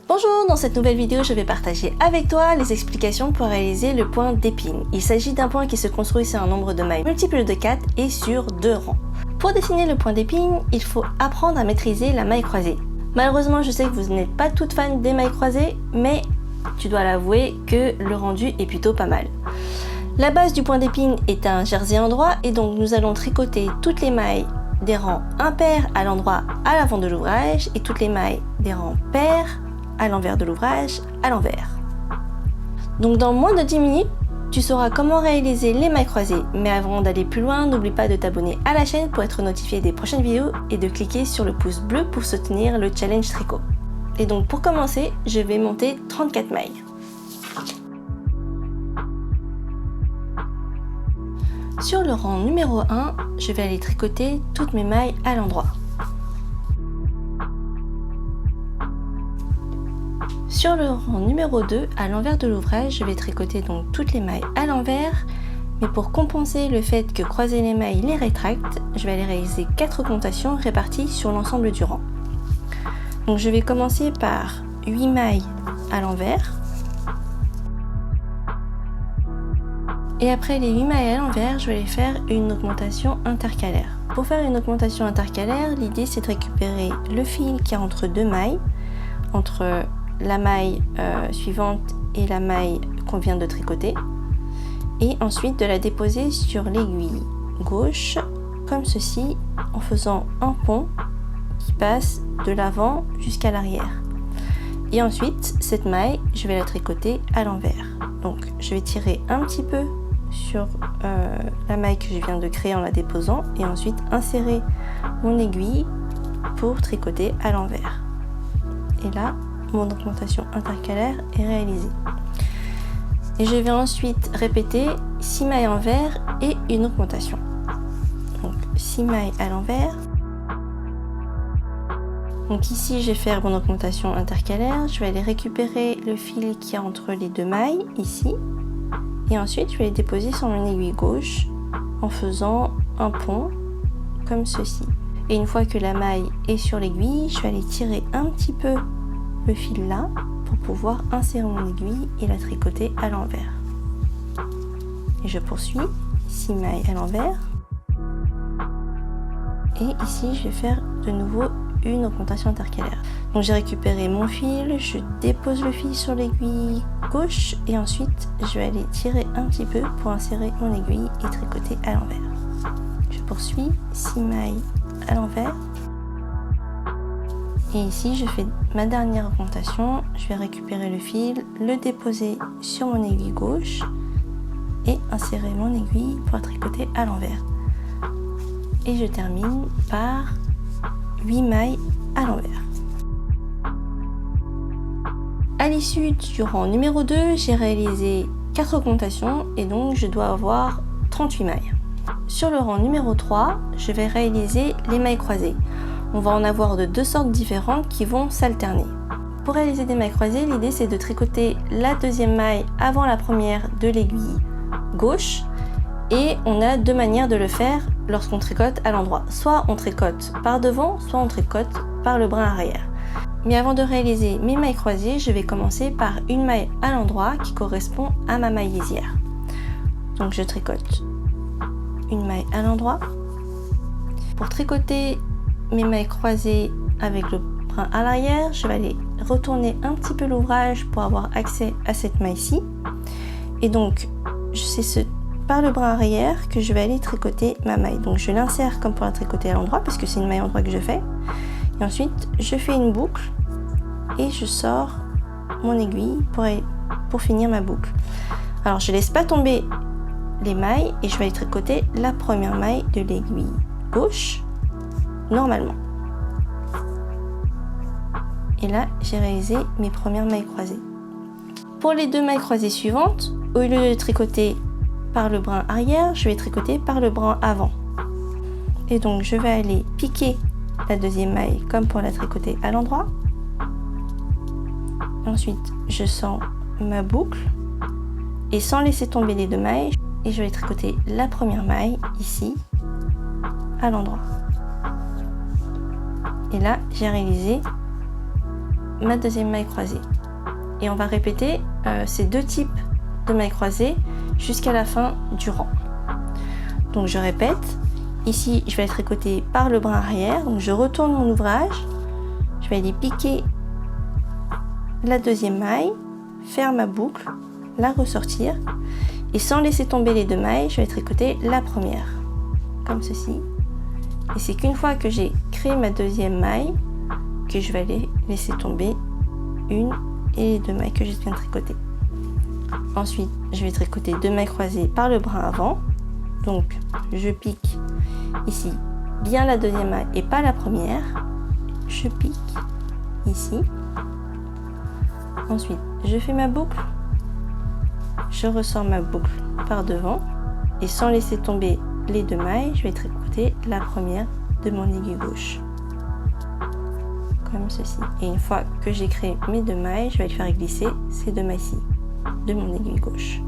Bonjour, dans cette nouvelle vidéo, je vais partager avec toi les explications pour réaliser le point d'épine. Il s'agit d'un point qui se construit sur un nombre de mailles multiple de 4 et sur 2 rangs. Pour dessiner le point d'épine, il faut apprendre à maîtriser la maille croisée. Malheureusement, je sais que vous n'êtes pas toutes fans des mailles croisées, mais tu dois l'avouer que le rendu est plutôt pas mal. La base du point d'épine est un jersey endroit et donc nous allons tricoter toutes les mailles des rangs impairs à l'endroit à l'avant de l'ouvrage et toutes les mailles des rangs pairs à l'envers de l'ouvrage à l'envers. Donc dans moins de 10 minutes, tu sauras comment réaliser les mailles croisées. Mais avant d'aller plus loin, n'oublie pas de t'abonner à la chaîne pour être notifié des prochaines vidéos et de cliquer sur le pouce bleu pour soutenir le challenge tricot. Et donc pour commencer, je vais monter 34 mailles. Sur le rang numéro 1, je vais aller tricoter toutes mes mailles à l'endroit. Sur le rang numéro 2, à l'envers de l'ouvrage, je vais tricoter donc toutes les mailles à l'envers. Mais pour compenser le fait que croiser les mailles les rétracte, je vais aller réaliser 4 comptations réparties sur l'ensemble du rang. Donc je vais commencer par 8 mailles à l'envers. Et après les 8 mailles à l'envers, je vais aller faire une augmentation intercalaire. Pour faire une augmentation intercalaire, l'idée c'est de récupérer le fil qui est entre deux mailles, entre la maille suivante et la maille qu'on vient de tricoter, et ensuite de la déposer sur l'aiguille gauche, comme ceci, en faisant un pont qui passe de l'avant jusqu'à l'arrière. Et ensuite, cette maille, je vais la tricoter à l'envers. Donc, je vais tirer un petit peu sur la maille que je viens de créer en la déposant et ensuite insérer mon aiguille pour tricoter à l'envers. Et là, mon augmentation intercalaire est réalisée. Et je vais ensuite répéter 6 mailles à l'envers et une augmentation. Donc 6 mailles à l'envers. Donc ici, je vais faire mon augmentation intercalaire. Je vais aller récupérer le fil qui est entre les deux mailles, ici. Et ensuite, je vais les déposer sur mon aiguille gauche en faisant un pont comme ceci. Et une fois que la maille est sur l'aiguille, je vais aller tirer un petit peu le fil là pour pouvoir insérer mon aiguille et la tricoter à l'envers. Et je poursuis 6 mailles à l'envers. Et ici, je vais faire de nouveau une augmentation intercalaire. Donc j'ai récupéré mon fil, je dépose le fil sur l'aiguille gauche et ensuite je vais aller tirer un petit peu pour insérer mon aiguille et tricoter à l'envers. Je poursuis 6 mailles à l'envers. Et ici, je fais ma dernière augmentation. Je vais récupérer le fil, le déposer sur mon aiguille gauche et insérer mon aiguille pour la tricoter à l'envers. Et je termine par 8 mailles à l'envers. À l'issue du rang numéro 2, j'ai réalisé 4 augmentations et donc je dois avoir 38 mailles. Sur le rang numéro 3, je vais réaliser les mailles croisées. On va en avoir de deux sortes différentes qui vont s'alterner. Pour réaliser des mailles croisées, l'idée c'est de tricoter la deuxième maille avant la première de l'aiguille gauche. Et on a deux manières de le faire lorsqu'on tricote à l'endroit. Soit on tricote par devant, soit on tricote par le brin arrière. Mais avant de réaliser mes mailles croisées, je vais commencer par une maille à l'endroit qui correspond à ma maille lisière. Donc je tricote une maille à l'endroit. Pour tricoter mes mailles croisées avec le brin à l'arrière, je vais aller retourner un petit peu l'ouvrage pour avoir accès à cette maille-ci. Et donc, c'est par le brin arrière que je vais aller tricoter ma maille. Donc je l'insère comme pour la tricoter à l'endroit, puisque c'est une maille à l'endroit que je fais. Et ensuite, je fais une boucle et je sors mon aiguille pour finir ma boucle. Alors je laisse pas tomber les mailles et je vais aller tricoter la première maille de l'aiguille gauche normalement. Et là, j'ai réalisé mes premières mailles croisées. Pour les deux mailles croisées suivantes, au lieu de tricoter par le brin arrière, je vais tricoter par le brin avant. Et donc, je vais aller piquer la deuxième maille comme pour la tricoter à l'endroit. Ensuite, je sors ma boucle et sans laisser tomber les deux mailles, et je vais tricoter la première maille ici à l'endroit. Et là, j'ai réalisé ma deuxième maille croisée. Et on va répéter ces deux types de mailles croisées jusqu'à la fin du rang. Donc je répète, ici je vais aller tricoter par le brin arrière, donc je retourne mon ouvrage, je vais aller piquer la deuxième maille, faire ma boucle, la ressortir et sans laisser tomber les deux mailles, je vais tricoter la première, comme ceci. Et c'est qu'une fois que j'ai créé ma deuxième maille, que je vais aller laisser tomber une et les deux mailles que je viens de tricoter. Ensuite, je vais tricoter deux mailles croisées par le brin avant. Donc, je pique ici bien la deuxième maille et pas la première. Je pique ici. Ensuite, je fais ma boucle. Je ressors ma boucle par devant et sans laisser tomber les deux mailles, je vais tricoter la première de mon aiguille gauche. Comme ceci. Et une fois que j'ai créé mes deux mailles, je vais faire glisser ces deux mailles-ci de mon aiguille gauche.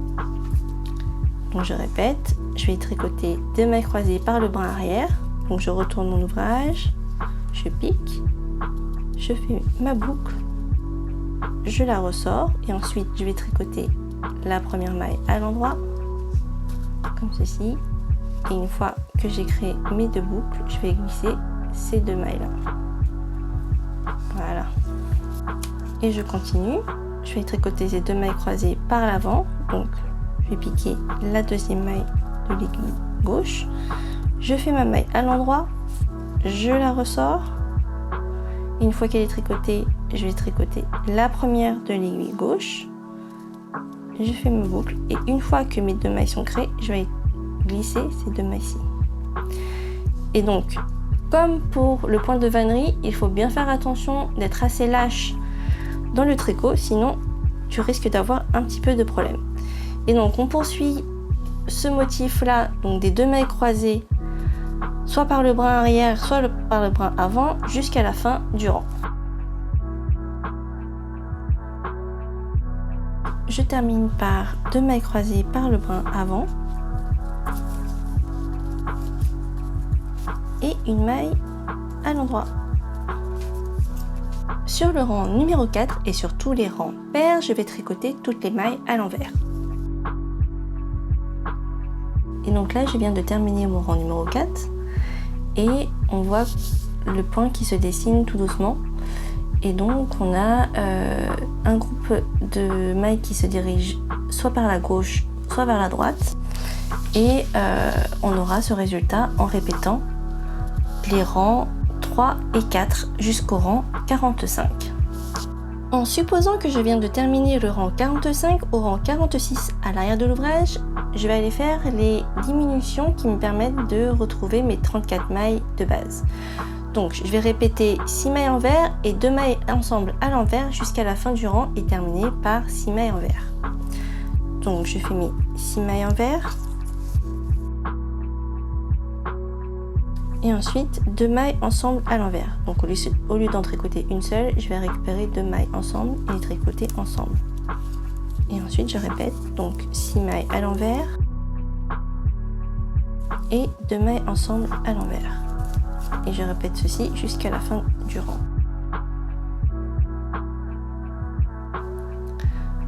Donc je répète, je vais tricoter deux mailles croisées par le brin arrière. Donc je retourne mon ouvrage, je pique, je fais ma boucle, je la ressors et ensuite je vais tricoter la première maille à l'endroit, comme ceci. Et une fois que j'ai créé mes deux boucles, je vais glisser ces deux mailles là. Voilà. Et je continue. Je vais tricoter ces deux mailles croisées par l'avant. Donc, je vais piquer la deuxième maille de l'aiguille gauche. Je fais ma maille à l'endroit. Je la ressors. Et une fois qu'elle est tricotée, je vais tricoter la première de l'aiguille gauche. Je fais ma boucle. Et une fois que mes deux mailles sont créées, je vais glisser ces deux mailles-ci. Et donc, comme pour le point de vannerie, il faut bien faire attention d'être assez lâche dans le tricot, sinon tu risques d'avoir un petit peu de problème. Et donc on poursuit ce motif là, donc des deux mailles croisées, soit par le brin arrière, soit par le brin avant, jusqu'à la fin du rang. Je termine par deux mailles croisées par le brin avant et une maille à l'endroit. Sur le rang numéro 4 et sur tous les rangs pairs, je vais tricoter toutes les mailles à l'envers. Et donc là, je viens de terminer mon rang numéro 4 et on voit le point qui se dessine tout doucement. Et donc on a un groupe de mailles qui se dirigent soit par la gauche, soit vers la droite. Et on aura ce résultat en répétant les rangs 3 et 4 jusqu'au rang 45. En supposant que je viens de terminer le rang 45 au rang 46 à l'arrière de l'ouvrage, je vais aller faire les diminutions qui me permettent de retrouver mes 34 mailles de base. Donc je vais répéter 6 mailles envers et 2 mailles ensemble à l'envers jusqu'à la fin du rang et terminer par 6 mailles envers. Donc je fais mes 6 mailles envers. Et ensuite 2 mailles ensemble à l'envers. Donc au lieu d'en tricoter une seule, je vais récupérer 2 mailles ensemble et les tricoter ensemble. Et ensuite je répète, donc 6 mailles à l'envers et 2 mailles ensemble à l'envers. Et je répète ceci jusqu'à la fin du rang.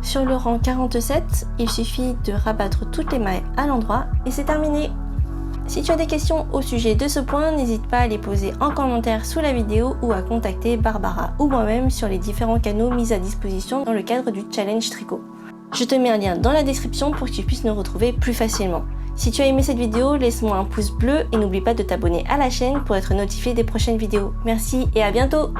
Sur le rang 47, il suffit de rabattre toutes les mailles à l'endroit et c'est terminé. Si tu as des questions au sujet de ce point, n'hésite pas à les poser en commentaire sous la vidéo ou à contacter Barbara ou moi-même sur les différents canaux mis à disposition dans le cadre du challenge tricot. Je te mets un lien dans la description pour que tu puisses nous retrouver plus facilement. Si tu as aimé cette vidéo, laisse-moi un pouce bleu et n'oublie pas de t'abonner à la chaîne pour être notifié des prochaines vidéos. Merci et à bientôt!